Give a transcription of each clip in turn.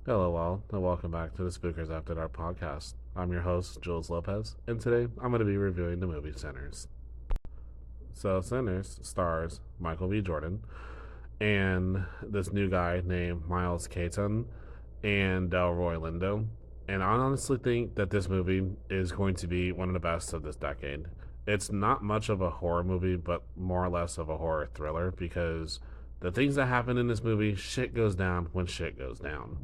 Hello, all, and welcome back to the Spookers After Dark podcast. I'm your host, Jules Lopez, and today I'm going to be reviewing the movie Sinners. So, Sinners stars Michael B. Jordan and this new guy named Miles Caton and Delroy Lindo. And I honestly think that this movie is going to be one of the best of this decade. It's not much of a horror movie, but more or less of a horror thriller because the things that happen in this movie, shit goes down when shit goes down.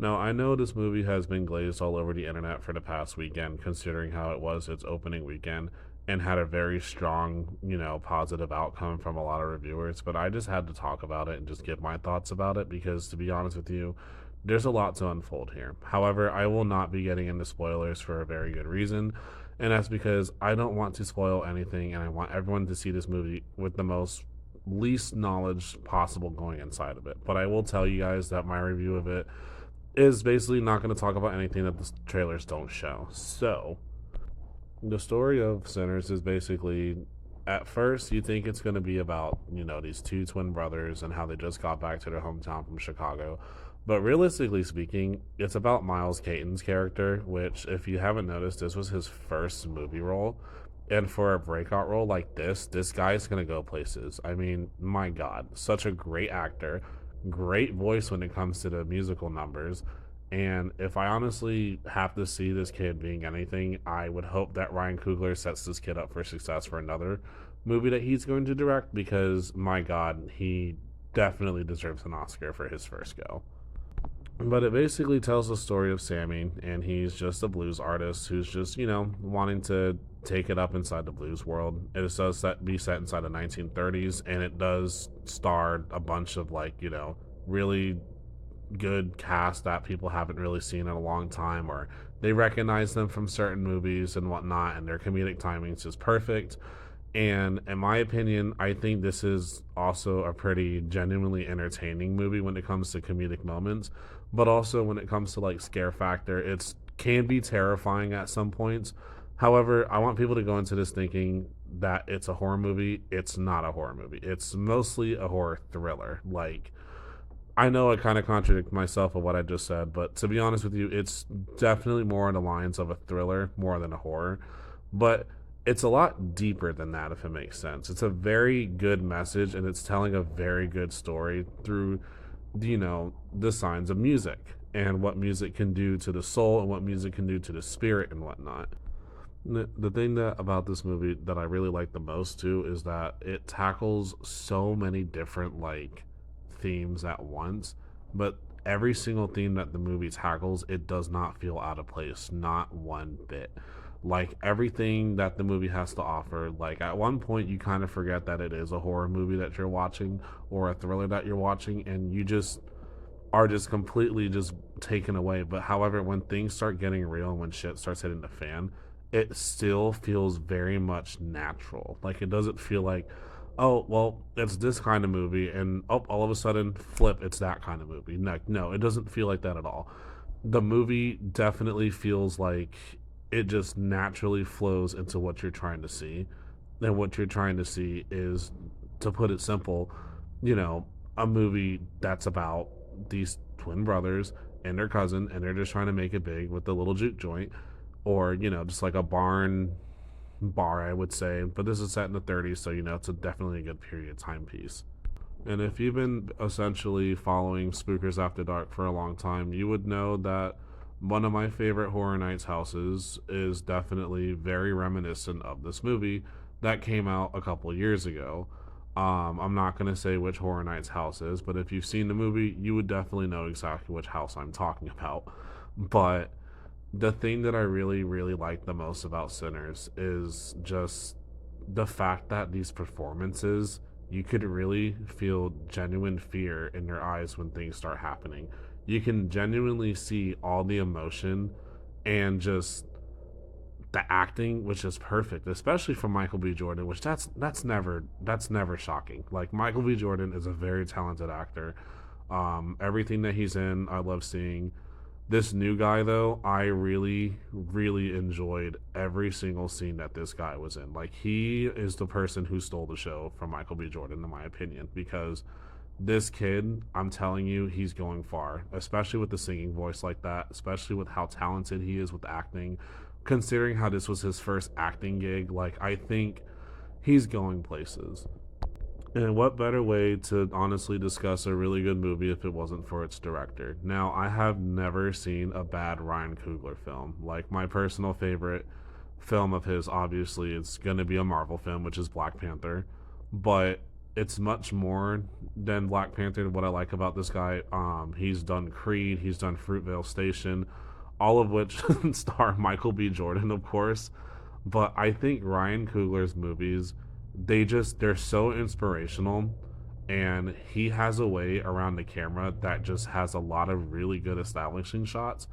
Now, I know this movie has been glazed all over the internet for the past weekend, considering how it was its opening weekend and had a very strong, positive outcome from a lot of reviewers. But I just had to talk about it and just give my thoughts about it because, to be honest with you, there's a lot to unfold here. However, I will not be getting into spoilers for a very good reason, and that's because I don't want to spoil anything and I want everyone to see this movie with the most least knowledge possible going inside of it. But I will tell you guys that my review of it is basically not going to talk about anything that the trailers don't show. So, the story of Sinners is basically at first you think it's going to be about, these two twin brothers and how they just got back to their hometown from Chicago. But realistically speaking, it's about Miles Caton's character, which, if you haven't noticed, this was his first movie role. And for a breakout role like this guy's going to go places. I mean, my God, such a great actor, great voice when it comes to the musical numbers. And if I honestly have to see this kid being anything, I would hope that Ryan Coogler sets this kid up for success for another movie that he's going to direct because, my God, he definitely deserves an Oscar for his first go. But it basically tells the story of Sammy, and he's just a blues artist who's just, wanting to take it up inside the blues world. It does be set inside the 1930s, and it does star a bunch of, really good cast that people haven't really seen in a long time, or they recognize them from certain movies and whatnot, and their comedic timing is just perfect. And in my opinion, I think this is also a pretty genuinely entertaining movie when it comes to comedic moments, but also when it comes to like scare factor, it's can be terrifying at some points. However, I want people to go into this thinking that it's a horror movie. It's not a horror movie. It's mostly a horror thriller. Like, I know I kind of contradict myself of what I just said, but to be honest with you, it's definitely more on the lines of a thriller more than a horror. But it's a lot deeper than that, if it makes sense. It's a very good message, and it's telling a very good story through, the signs of music and what music can do to the soul and what music can do to the spirit and whatnot. The thing about this movie that I really like the most too is that it tackles so many different themes at once, but every single theme that the movie tackles, it does not feel out of place, not one bit. Like everything that the movie has to offer, like at one point you kind of forget that it is a horror movie that you're watching or a thriller that you're watching, and you just are just completely just taken away. But however, when things start getting real and when shit starts hitting the fan, it still feels very much natural. Like it doesn't feel like, oh well, it's this kind of movie, and oh, all of a sudden, flip, it's that kind of movie. No, it doesn't feel like that at all. The movie definitely feels like it just naturally flows into what you're trying to see, and what you're trying to see is, to put it simple, you know, a movie that's about these twin brothers and their cousin, and they're just trying to make it big with the little juke joint, or just like a barn bar, I would say. But this is set in the 30s, so it's definitely a good period timepiece. And if you've been essentially following Spookers After Dark for a long time, you would know that one of my favorite Horror Nights houses is definitely very reminiscent of this movie that came out a couple years ago. I'm not going to say which Horror Nights house is, but if you've seen the movie, you would definitely know exactly which house I'm talking about. But the thing that I really, really like the most about Sinners is just the fact that these performances, you could really feel genuine fear in their eyes when things start happening. You can genuinely see all the emotion and just the acting, which is perfect, especially from Michael B. Jordan, which that's never shocking. Like Michael B. Jordan is a very talented actor. Everything that he's in, I love seeing. This new guy, though, I really, really enjoyed every single scene that this guy was in. Like, he is the person who stole the show from Michael B. Jordan, in my opinion, because This kid, I'm telling you, he's going far, especially with the singing voice like that, especially with how talented he is with acting. Considering how this was his first acting gig, like, I think he's going places. And what better way to honestly discuss a really good movie if it wasn't for its director? Now, I have never seen a bad Ryan Coogler film. Like, my personal favorite film of his, obviously, it's going to be a Marvel film, which is Black Panther. But it's much more than Black Panther. What I like about this guy, he's done Creed, he's done Fruitvale Station, all of which star Michael B. Jordan, of course. But I think Ryan Coogler's movies, they're so inspirational, and he has a way around the camera that just has a lot of really good establishing shots,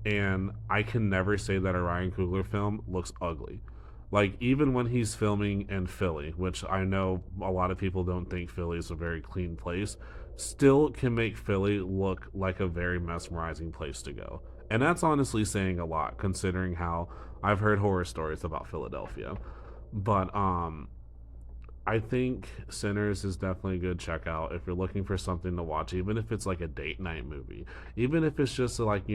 and I can never say that a Ryan Coogler film looks ugly. Like, even when he's filming in Philly, which I know a lot of people don't think Philly is a very clean place, still can make Philly look like a very mesmerizing place to go. And that's honestly saying a lot considering how I've heard horror stories about Philadelphia. But I think Sinners is definitely a good checkout if you're looking for something to watch, even if it's like a date night movie. Even if it's just like,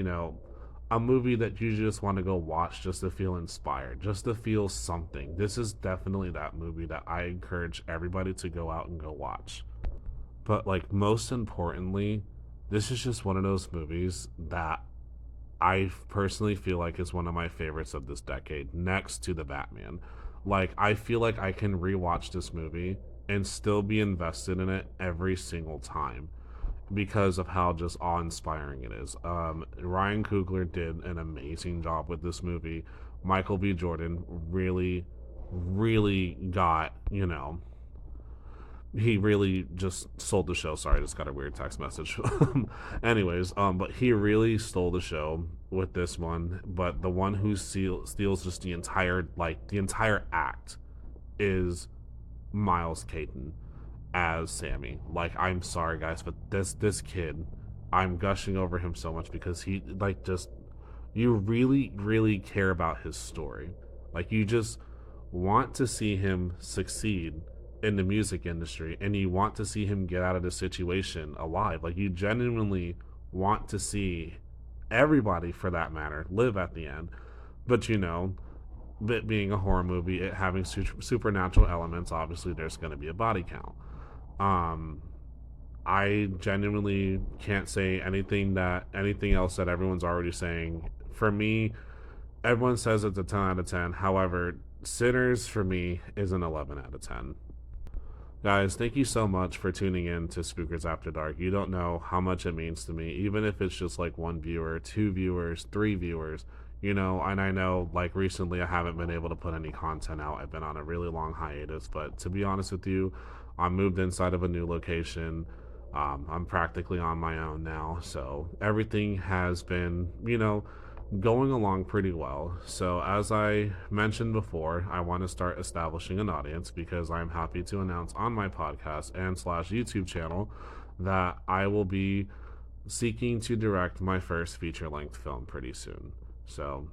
a movie that you just want to go watch just to feel inspired, just to feel something. This is definitely that movie that I encourage everybody to go out and go watch. But, like, most importantly, this is just one of those movies that I personally feel like is one of my favorites of this decade, next to The Batman. Like, I feel like I can rewatch this movie and still be invested in it every single time because of how just awe inspiring it is. Ryan Coogler did an amazing job with this movie. Michael B. Jordan really, really got, he really just sold the show. Sorry, I just got a weird text message. Anyways, but he really stole the show with this one. But the one who steals just the entire act is Miles Caton as Sammy. Like, I'm sorry guys, but this kid, I'm gushing over him so much because he, like, just, you really, really care about his story. Like, you just want to see him succeed in the music industry, and you want to see him get out of the situation alive. Like, you genuinely want to see everybody, for that matter, live at the end. But it being a horror movie, it having supernatural elements, obviously there's going to be a body count. um I genuinely can't say anything else that everyone's already saying. For me, everyone says it's a 10 out of 10. However, Sinners for me is an 11 out of 10. Guys, thank you so much for tuning in to Spookers After Dark. You don't know how much it means to me, even if it's just like one viewer, two viewers, three viewers, and I know, like, recently I haven't been able to put any content out. I've been on a really long hiatus, but to be honest with you, I moved inside of a new location. I'm practically on my own now, so everything has been, going along pretty well. So, as I mentioned before, I want to start establishing an audience because I'm happy to announce on my podcast and slash YouTube channel that I will be seeking to direct my first feature length film pretty soon. So,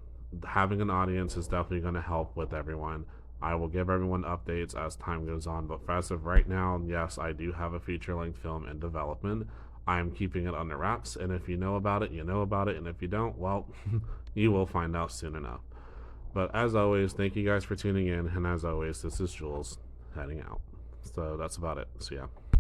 having an audience is definitely going to help with everyone. I will give everyone updates as time goes on, but as of right now, yes, I do have a feature length film in development. I am keeping it under wraps, and if you know about it, you know about it, and if you don't, well, you will find out soon enough. But as always, thank you guys for tuning in, and as always, this is Jules heading out. So that's about it. So yeah.